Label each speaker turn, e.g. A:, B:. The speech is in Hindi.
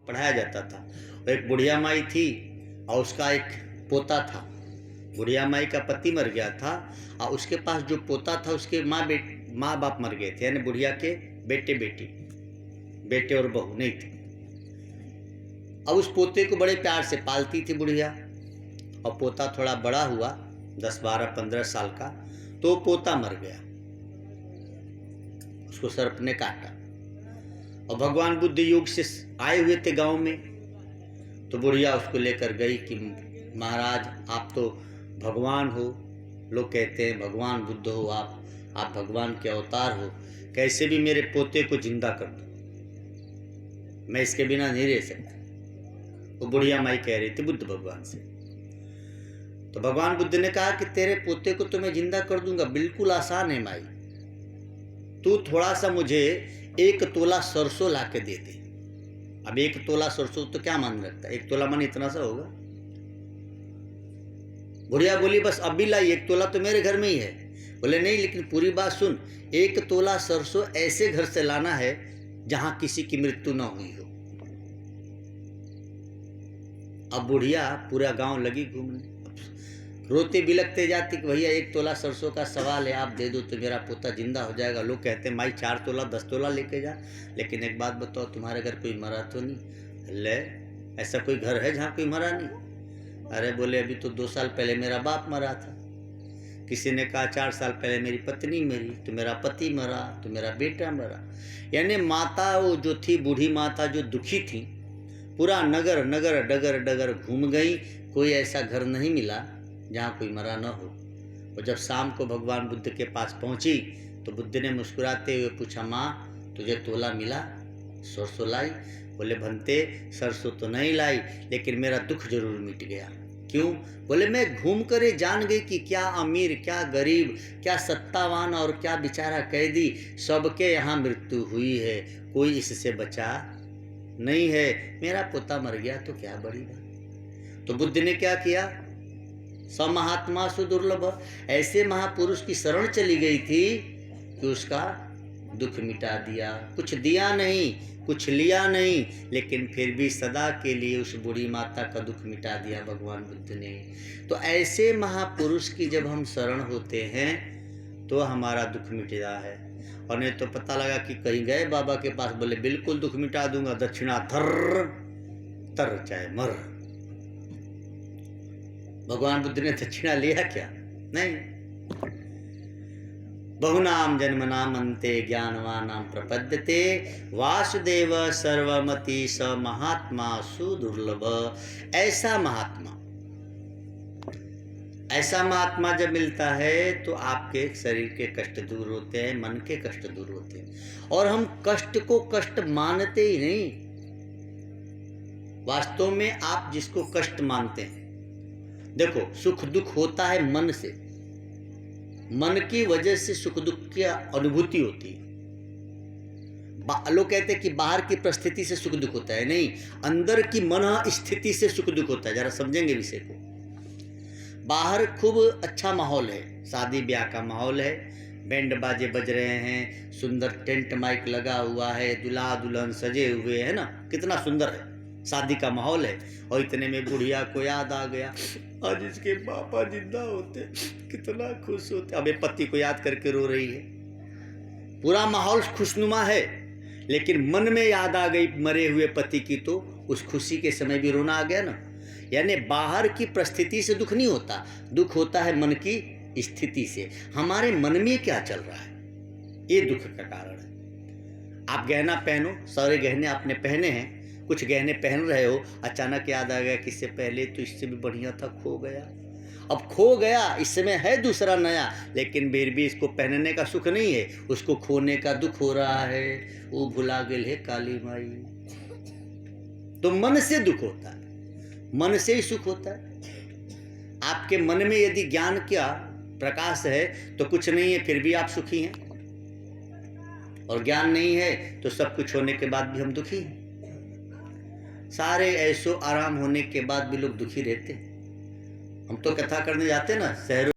A: पढ़ाया जाता था। और एक बुढ़िया माई थी और उसका एक पोता था। बुढ़िया माई का पति मर गया था और उसके पास जो पोता था उसके माँ बाप मर गए थे, यानी बुढ़िया के बेटे और बहू नहीं थे। अब उस पोते को बड़े प्यार से पालती थी बुढ़िया, और पोता थोड़ा बड़ा हुआ 10, 12, 15 साल का, तो पोता मर गया, उसको सर्प ने काटा। और भगवान बुद्ध योग से आए हुए थे गांव में, तो बुढ़िया उसको लेकर गई कि महाराज आप तो भगवान हो, लोग कहते हैं भगवान बुद्ध हो आप भगवान के अवतार हो, कैसे भी मेरे पोते को जिंदा कर दो, मैं इसके बिना नहीं रह सकता। वो बुढ़िया माई कह रही थी बुद्ध भगवान से। तो भगवान बुद्ध ने कहा कि तेरे पोते को तो मैं जिंदा कर दूंगा, बिल्कुल आसान है माई, तू थोड़ा सा मुझे 1 तोला सरसों ला के दे दे। अब 1 तोला सरसों तो क्या मान रखता है, 1 तोला मन इतना सा होगा। बुढ़िया बोली बस अभी लाई, 1 तोला तो मेरे घर में ही है। बोले नहीं, लेकिन पूरी बात सुन, 1 तोला सरसों ऐसे घर से लाना है जहां किसी की मृत्यु न हुई हो। अब बुढ़िया पूरा गांव लगी घूमने, रोते बिलखते जाती कि भैया 1 तोला सरसों का सवाल है, आप दे दो तो मेरा पोता जिंदा हो जाएगा। लोग कहते हैं माई 4 तोला 10 तोला लेके जा, लेकिन एक बात बताओ, तुम्हारे घर कोई मरा तो नहीं? ले, ऐसा कोई घर है जहाँ कोई मरा नहीं? अरे बोले अभी तो 2 साल पहले मेरा बाप मरा था। किसी ने कहा 4 साल पहले मेरी पत्नी मरी, तो मेरा पति मरा, तो मेरा बेटा मरा। यानी माता वो जो थी, बूढ़ी माता जो दुखी थी, पूरा नगर नगर डगर डगर घूम गई, कोई ऐसा घर नहीं मिला जहाँ कोई मरा न हो। और जब शाम को भगवान बुद्ध के पास पहुँची तो बुद्ध ने मुस्कुराते हुए पूछा, माँ तुझे तोला मिला, सरसों लाई? बोले भंते सरसों तो नहीं लाई, लेकिन मेरा दुख जरूर मिट गया। क्यों? बोले मैं घूम कर ये जान गई कि क्या अमीर, क्या गरीब, क्या सत्तावान और क्या बेचारा कैदी, सबके यहाँ मृत्यु हुई है, कोई इससे बचा नहीं है। मेरा पोता मर गया तो क्या बड़ी बात। तो बुद्ध ने क्या किया, समहात्मा सुदुर्लभ, ऐसे महापुरुष की शरण चली गई थी कि उसका दुख मिटा दिया। कुछ दिया नहीं, कुछ लिया नहीं, लेकिन फिर भी सदा के लिए उस बूढ़ी माता का दुख मिटा दिया भगवान बुद्ध ने। तो ऐसे महापुरुष की जब हम शरण होते हैं तो हमारा दुख मिटता है। और नहीं तो पता लगा कि कहीं गए बाबा के पास, बोले बिल्कुल दुख मिटा दूंगा, दक्षिणा धर तर चाहे मर। भगवान बुद्ध ने दक्षिणा लिया क्या? नहीं। बहुनाम जन्मनाम अन्ते ज्ञानवानां प्रपद्यते, वासुदेव सर्वमति स महात्मा सुदुर्लभ। ऐसा महात्मा जब मिलता है तो आपके शरीर के कष्ट दूर होते हैं, मन के कष्ट दूर होते हैं। और हम कष्ट को कष्ट मानते ही नहीं। वास्तव में आप जिसको कष्ट मानते हैं, देखो सुख दुख होता है मन से, मन की वजह से सुख दुख की अनुभूति होती है। लोग कहते हैं कि बाहर की परिस्थिति से सुख दुख होता है, नहीं, अंदर की मन स्थिति से सुख दुख होता है। जरा समझेंगे विषय को। बाहर खूब अच्छा माहौल है, शादी ब्याह का माहौल है, बैंड बाजे बज रहे हैं, सुंदर टेंट माइक लगा हुआ है, दुल्हा दुल्हन सजे हुए है ना, कितना सुंदर है, शादी का माहौल है। और इतने में बुढ़िया को याद आ गया, आज इसके पापा जिंदा होते कितना खुश होते। अब ये पति को याद करके रो रही है। पूरा माहौल खुशनुमा है, लेकिन मन में याद आ गई मरे हुए पति की, तो उस खुशी के समय भी रोना आ गया ना। यानी बाहर की परिस्थिति से दुख नहीं होता, दुख होता है मन की स्थिति से। हमारे मन में क्या चल रहा है, ये दुख का कारण है। आप गहना पहनो, सारे गहने आपने पहने हैं, कुछ गहने पहन रहे हो, अचानक याद आ गया कि इससे पहले तो इससे भी बढ़िया था, खो गया। अब खो गया, इस समय है दूसरा नया, लेकिन फिर भी इसको पहनने का सुख नहीं है, उसको खोने का दुख हो रहा है। वो भुला गेल है काली माई। तो मन से दुख होता है, मन से ही सुख होता है। आपके मन में यदि ज्ञान का प्रकाश है तो कुछ नहीं है, फिर भी आप सुखी हैं। और ज्ञान नहीं है तो सब कुछ होने के बाद भी हम दुखी हैं। सारे ऐसो आराम होने के बाद भी लोग दुखी रहते हैं। हम तो कथा करने जाते ना शहरों